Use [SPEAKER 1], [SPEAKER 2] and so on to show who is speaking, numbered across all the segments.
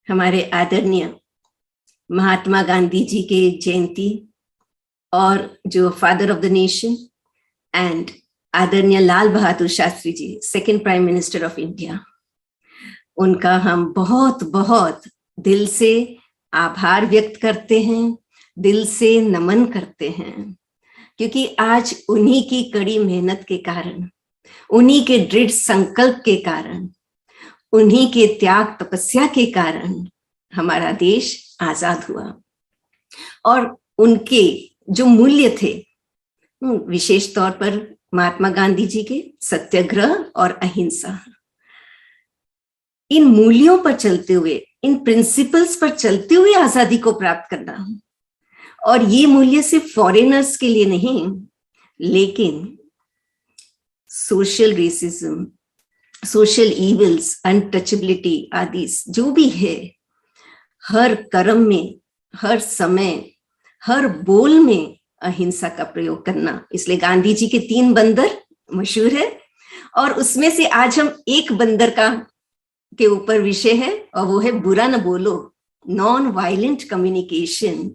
[SPEAKER 1] हमारे आदरणीय महात्मा गांधी जी के जयंती और जो father of the nation and आदरणीय Lal Bahadur Shastri ji, second prime minister of India, उनका हम बहुत बहुत दिल से आभार व्यक्त करते हैं, दिल से नमन करते हैं, क्योंकि आज उन्हीं की कड़ी मेहनत के कारण, उन्हीं के दृढ़ संकल्प के कारण, उन्हीं के त्याग तपस्या के कारण हमारा देश आजाद हुआ। और उनके जो मूल्य थे, विशेष तौर पर महात्मा गांधी जी के सत्याग्रह और अहिंसा, इन मूल्यों पर चलते हुए, इन प्रिंसिपल्स पर चलते हुए आजादी को प्राप्त करना। और ये मूल्य सिर्फ फॉरेनर्स के लिए नहीं, लेकिन social racism, social evils, untouchability आदि जो भी है, हर कर्म में, हर समय, हर बोल में अहिंसा का प्रयोग करना। इसलिए गांधी जी के 3 बंदर मशहूर है, और उसमें से आज हम एक बंदर के ऊपर विषय है, और वो है बुरा न बोलो, नॉन वायलेंट कम्युनिकेशन।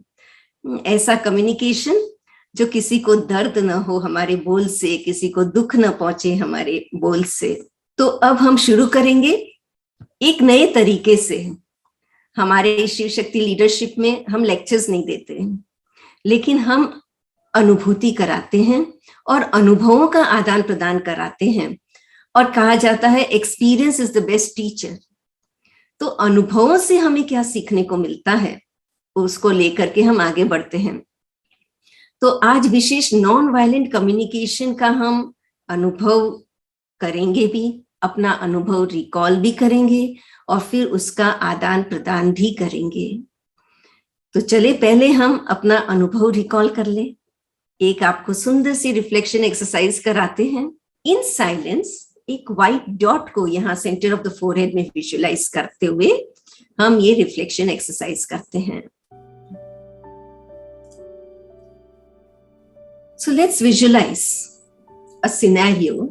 [SPEAKER 1] ऐसा कम्युनिकेशन जो किसी को दर्द न हो हमारे बोल से, किसी को दुख न पहुंचे हमारे बोल से। तो अब हम शुरू करेंगे एक नए तरीके से। हमारे शिव शक्ति लीडरशिप में हम लेक्चर्स नहीं देते, लेकिन हम अनुभूति कराते हैं और अनुभवों का आदान प्रदान कराते हैं। और कहा जाता है experience is the best teacher. तो अनुभवों से हमें क्या सीखने को मिलता है, उसको लेकर के हम आगे बढ़ते हैं। तो आज विशेष नॉन वायलेंट कम्युनिकेशन का हम अनुभव करेंगे भी, अपना अनुभव रिकॉल भी करेंगे और फिर उसका आदान प्रदान भी करेंगे। तो चले पहले हम अपना अनुभव रिकॉल कर लें। एक आपको सुंदर सी रिफ्लेक्शन एक्सरसाइज कराते हैं। इन साइलेंस एक व्हाइट डॉट को यहाँ सेंटर ऑफ द फोरहेड में विजुअलाइज करते हुए हम ये रिफ्लेक्शन एक्सरसाइज करते हैं। So let's visualize a scenario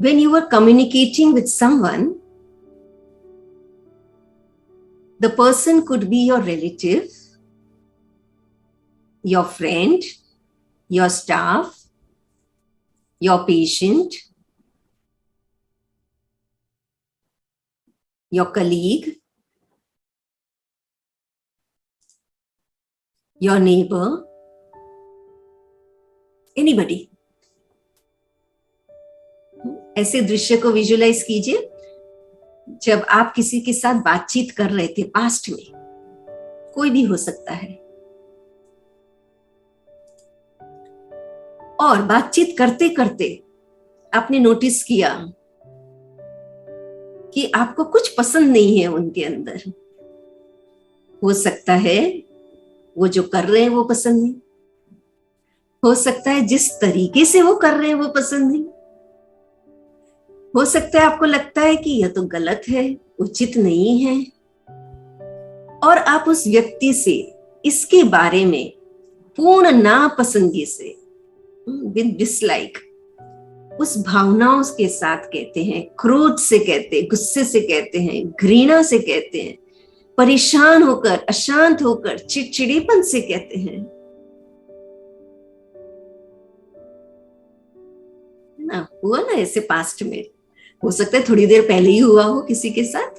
[SPEAKER 1] when you are communicating with someone. The person could be your relative, your friend, your staff, your patient, your colleague, your neighbor, anybody. ऐसे दृश्य को visualise कीजिए जब आप किसी के साथ बातचीत कर रहे थे पास्ट में, कोई भी हो सकता है, और बातचीत करते करते आपने नोटिस किया कि आपको कुछ पसंद नहीं है उनके अंदर। हो सकता है वो जो कर रहे हैं वो पसंद नहीं, हो सकता है जिस तरीके से वो कर रहे हैं वो पसंद नहीं, हो सकता है आपको लगता है कि यह तो गलत है, उचित नहीं है, और आप उस व्यक्ति से इसके बारे में पूर्ण नापसंदगी से, विद डिसलाइक, उस भावनाओं के साथ कहते हैं, क्रोध से कहते हैं, गुस्से से कहते हैं, घृणा से कहते हैं, परेशान होकर, अशांत होकर, चिड़चिड़ेपन से कहते हैं ना। हुआ ना ऐसे पास्ट में? हो सकता है थोड़ी देर पहले ही हुआ हो किसी के साथ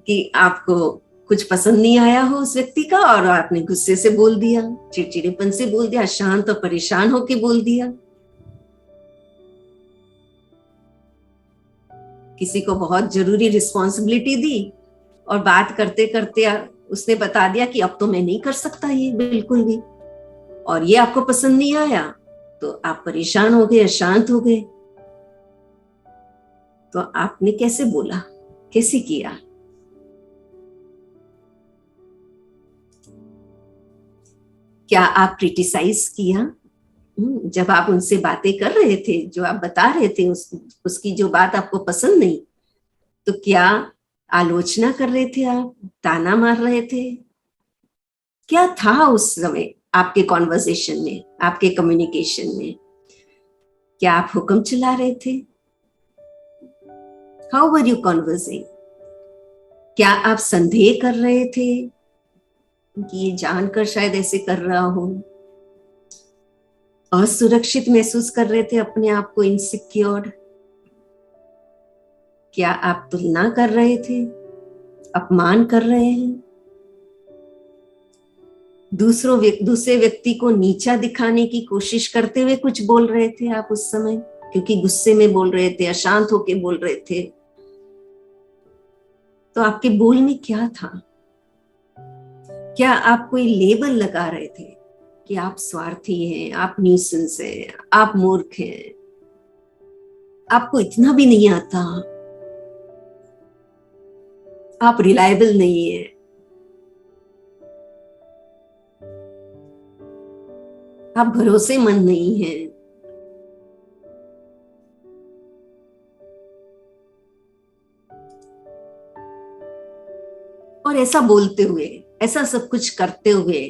[SPEAKER 1] कि आपको कुछ पसंद नहीं आया हो उस व्यक्ति का, और आपने गुस्से से बोल दिया, चिड़चिड़ेपन से बोल दिया, शांत और परेशान होके बोल दिया। किसी को बहुत जरूरी रिस्पॉन्सिबिलिटी दी और बात करते करते उसने बता दिया कि अब तो मैं नहीं कर सकता ये बिल्कुल भी, और ये आपको पसंद नहीं आया, तो आप परेशान हो गए, अशांत हो गए। तो आपने कैसे बोला, कैसे किया? क्या आप क्रिटिसाइज किया? जब आप उनसे बातें कर रहे थे, जो आप बता रहे थे उसकी जो बात आपको पसंद नहीं, तो क्या आलोचना कर रहे थे आप, ताना मार रहे थे? क्या था उस समय आपके कॉन्वर्सेशन में, आपके कम्युनिकेशन में? क्या आप हुक्म चला रहे थे? How were you conversing? क्या आप संदेह कर रहे थे कि ये जानकर शायद ऐसे कर रहा हो? असुरक्षित महसूस कर रहे थे अपने आप को, इनसिक्योर? क्या आप तुलना कर रहे थे, अपमान कर रहे हैं? दूसरे व्यक्ति को नीचा दिखाने की कोशिश करते हुए कुछ बोल रहे थे आप उस समय, क्योंकि गुस्से में बोल रहे थे, अशांत होके बोल रहे थे? तो आपके बोल में क्या था? क्या आप कोई लेबल लगा रहे थे कि आप स्वार्थी हैं, आप न्यूसेंस हैं, आप मूर्ख हैं, आपको इतना भी नहीं आता, आप रिलायबल नहीं है? आप भरोसेमंद नहीं हैं? और ऐसा बोलते हुए, ऐसा सब कुछ करते हुए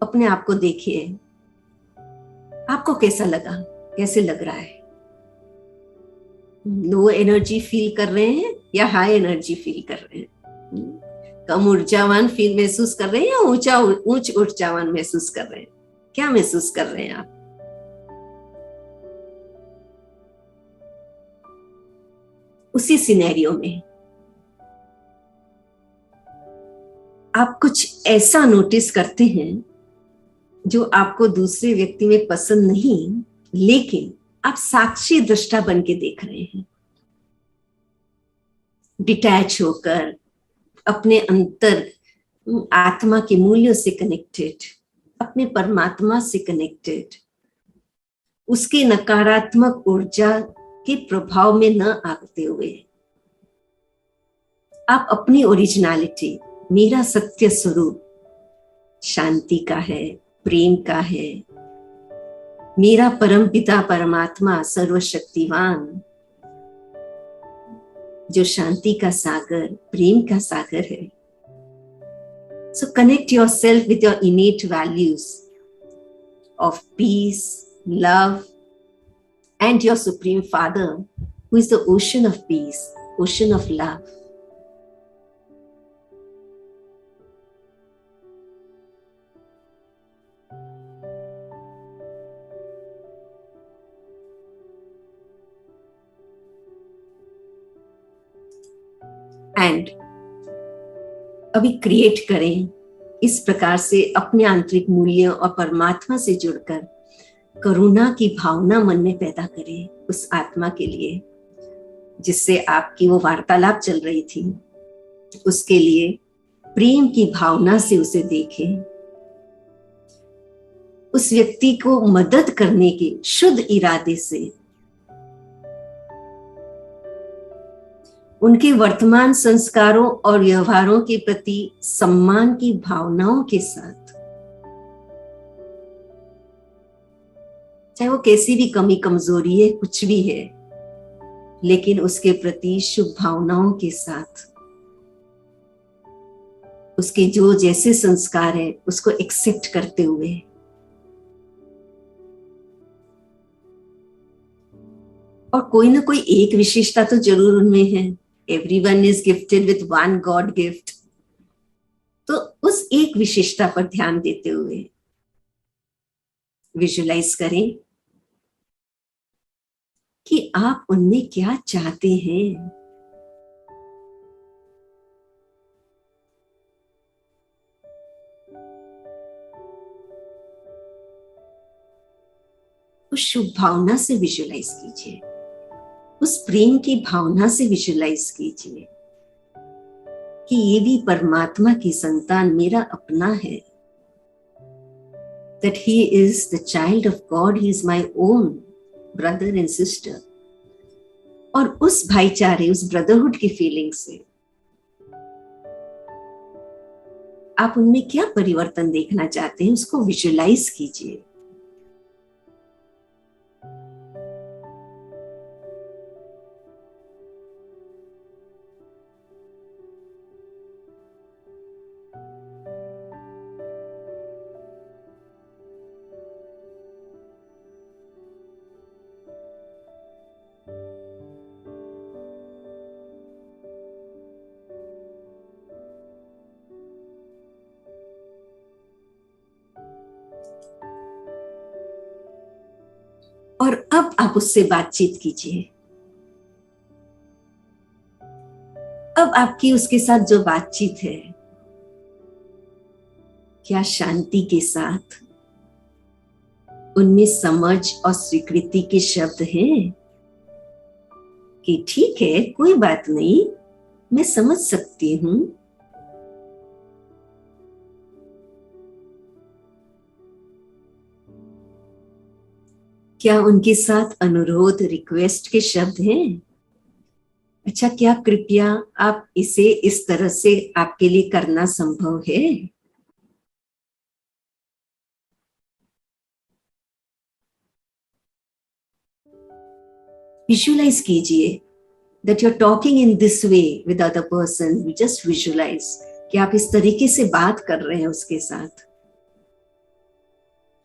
[SPEAKER 1] अपने आप को देखिए, आपको कैसा लगा, कैसे लग रहा है? लो एनर्जी फील कर रहे हैं या हाई एनर्जी फील कर रहे हैं? कम ऊर्जावान फील महसूस कर रहे हैं या उच्च ऊर्जावान महसूस कर रहे हैं? क्या महसूस कर रहे हैं आप? उसी सिनेरियो में आप कुछ ऐसा नोटिस करते हैं जो आपको दूसरे व्यक्ति में पसंद नहीं, लेकिन आप साक्षी दृष्टा बन के देख रहे हैं, डिटैच होकर, अपने अंतर आत्मा के मूल्यों से कनेक्टेड, अपने परमात्मा से कनेक्टेड, उसके नकारात्मक ऊर्जा के प्रभाव में न आते हुए आप अपनी ओरिजिनलिटी, मेरा सत्य स्वरूप शांति का है, प्रेम का है, मेरा परम पिता परमात्मा सर्वशक्तिवान, जो शांति का सागर, प्रेम का सागर है. So connect yourself with your innate values of peace, love, and your Supreme Father, who is the ocean of peace, ocean of love. And अभी क्रिएट करें इस प्रकार से अपने आंतरिक मूल्यों और परमात्मा से जुड़कर करुणा की भावना मन में पैदा करें उस आत्मा के लिए जिससे आपकी वो वार्तालाप चल रही थी, उसके लिए प्रेम की भावना से उसे देखें, उस व्यक्ति को मदद करने के शुद्ध इरादे से, उनके वर्तमान संस्कारों और व्यवहारों के प्रति सम्मान की भावनाओं के साथ, चाहे वो कैसी भी कमी कमजोरी है, कुछ भी है, लेकिन उसके प्रति शुभ भावनाओं के साथ, उसके जो जैसे संस्कार है उसको एक्सेप्ट करते हुए, और कोई ना कोई एक विशेषता तो जरूर उनमें है. Everyone is gifted with one God gift. तो उस एक विशेषता पर ध्यान देते हुए विजुलाइज करें कि आप उनमें क्या चाहते हैं. उस शुभ भावना से विजुलाइज कीजिए, उस प्रेम की भावना से विजुलाइज कीजिए कि ये भी परमात्मा की संतान, मेरा अपना है. That he is the child of God, he is my own brother and sister. और उस भाईचारे, उस ब्रदरहुड की फीलिंग से आप उनमें क्या परिवर्तन देखना चाहते हैं उसको विजुलाइज कीजिए. और अब आप उससे बातचीत कीजिए। अब आपकी उसके साथ जो बातचीत है, क्या शांति के साथ उनमें समझ और स्वीकृति के शब्द हैं कि ठीक है, कोई बात नहीं, मैं समझ सकती हूं। क्या उनके साथ अनुरोध, रिक्वेस्ट के शब्द हैं? अच्छा, क्या कृपया आप इसे इस तरह से आपके लिए करना संभव है? विजुअलाइज कीजिए that you're talking in this way with other person. You just visualize कि आप इस तरीके से बात कर रहे हैं उसके साथ।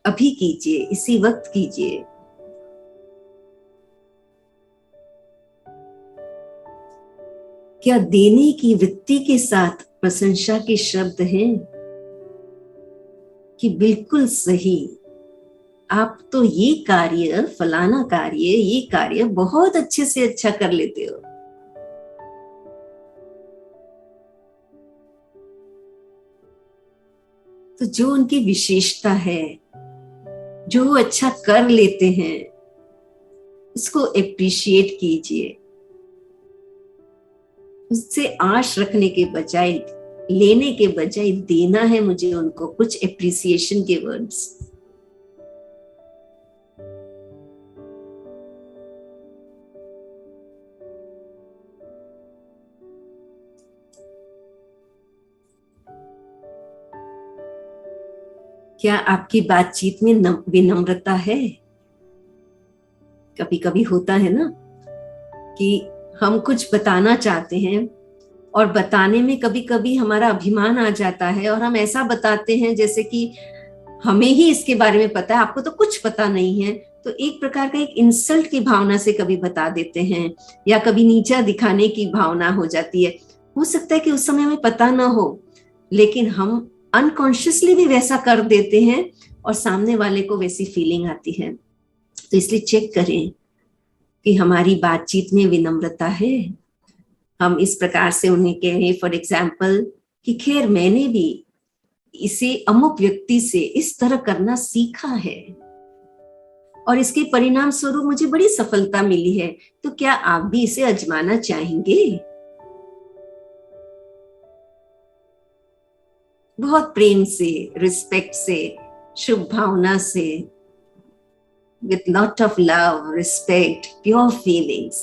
[SPEAKER 1] अभी कीजिए, इसी वक्त कीजिए। क्या देने की वृत्ति के साथ प्रशंसा के शब्द हैं कि बिल्कुल सही, आप तो ये कार्य, फलाना कार्य, ये कार्य बहुत अच्छे से अच्छा कर लेते हो। तो जो उनकी विशेषता है, जो वो अच्छा कर लेते हैं, उसको एप्रिशिएट कीजिए। उससे आश रखने के बजाय, लेने के बजाय देना है मुझे उनको कुछ एप्रिसिएशन के वर्ड्स। क्या आपकी बातचीत में विनम्रता है? कभी कभी होता है ना कि हम कुछ बताना चाहते हैं और बताने में कभी कभी हमारा अभिमान आ जाता है और हम ऐसा बताते हैं जैसे कि हमें ही इसके बारे में पता है, आपको तो कुछ पता नहीं है। तो एक प्रकार का एक इंसल्ट की भावना से कभी बता देते हैं, या कभी नीचा दिखाने की भावना हो जाती है। हो सकता है कि उस समय हमें पता ना हो, लेकिन हम अनकॉन्शियसली भी वैसा कर देते हैं और सामने वाले को वैसी फीलिंग आती है। तो इसलिए चेक करें कि हमारी बातचीत में विनम्रता है। हम इस प्रकार से उन्हें कहें, फॉर एग्जाम्पल, कि खैर मैंने भी इसे अमुक व्यक्ति से इस तरह करना सीखा है और इसके परिणाम स्वरूप मुझे बड़ी सफलता मिली है, तो क्या आप भी इसे आजमाना चाहेंगे? बहुत प्रेम से, रिस्पेक्ट से, शुभ भावना से, with lot of love, respect, pure feelings.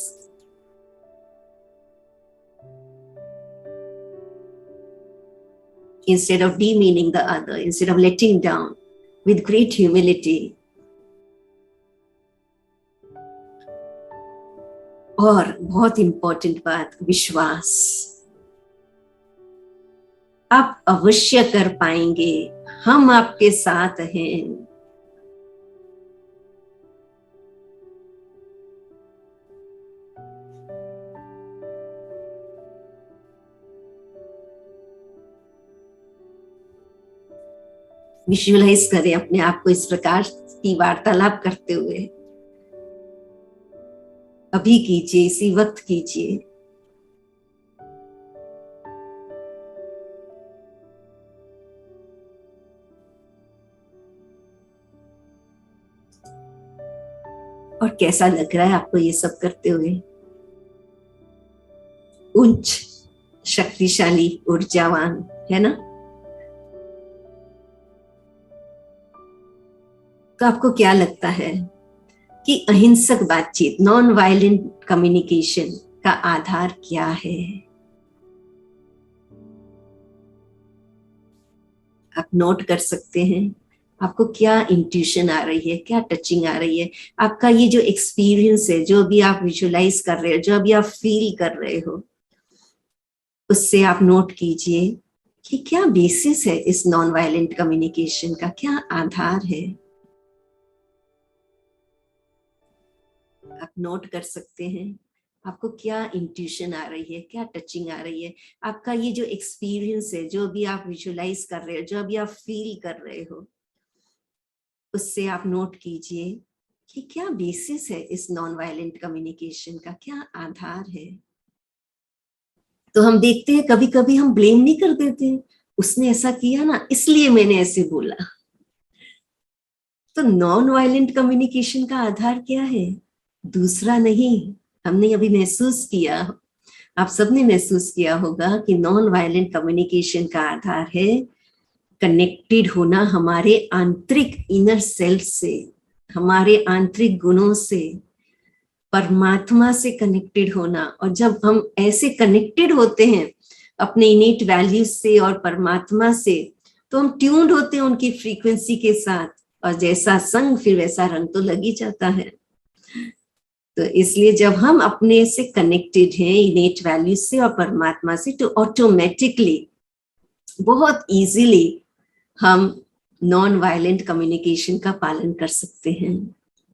[SPEAKER 1] Instead of demeaning the other, instead of letting down, with great humility. और बहुत इंपॉर्टेंट बात, विश्वास। आप अवश्य कर पाएंगे, हम आपके साथ हैं। विजुअलाइज करें अपने आप को इस प्रकार की वार्तालाप करते हुए। अभी कीजिए, इसी वक्त कीजिए। और कैसा लग रहा है आपको ये सब करते हुए? उच्च, शक्तिशाली, ऊर्जावान, है ना? तो आपको क्या लगता है कि अहिंसक बातचीत, नॉन वायलेंट कम्युनिकेशन का आधार क्या है? आप नोट कर सकते हैं। आपको क्या इंट्यूशन आ रही है, क्या टचिंग आ रही है? आपका ये जो एक्सपीरियंस है, जो भी आप विजुअलाइज कर रहे हो, जो अभी आप फील कर रहे हो, उससे आप नोट कीजिए कि क्या बेसिस है इस नॉन वायलेंट कम्युनिकेशन का, क्या आधार है? आप नोट कर सकते हैं। आपको क्या इंट्यूशन आ रही है, क्या टचिंग आ रही है? आपका ये जो एक्सपीरियंस है, जो भी आप विजुअलाइज कर रहे हो, जो भी आप फील कर रहे हो, उससे आप नोट कीजिए कि क्या बेसिस है इस नॉन वायलेंट कम्युनिकेशन का, क्या आधार है। तो हम देखते हैं कभी कभी हम ब्लेम नहीं कर देते, उसने ऐसा किया ना इसलिए मैंने ऐसे बोला। तो नॉन वायलेंट कम्युनिकेशन का आधार क्या है? दूसरा नहीं, हमने अभी महसूस किया, आप सबने महसूस किया होगा कि नॉन वायलेंट कम्युनिकेशन का आधार है कनेक्टेड होना हमारे आंतरिक इनर सेल्फ से, हमारे आंतरिक गुणों से, परमात्मा से कनेक्टेड होना। और जब हम ऐसे कनेक्टेड होते हैं अपने इनेट वैल्यूज से और परमात्मा से, तो हम ट्यून्ड होते हैं उनकी फ्रीक्वेंसी के साथ, और जैसा संग फिर वैसा रंग तो लग ही जाता है। तो इसलिए जब हम अपने से कनेक्टेड हैं इनेट वैल्यूज से और परमात्मा से, तो ऑटोमेटिकली बहुत इजीली हम नॉन वायलेंट कम्युनिकेशन का पालन कर सकते हैं।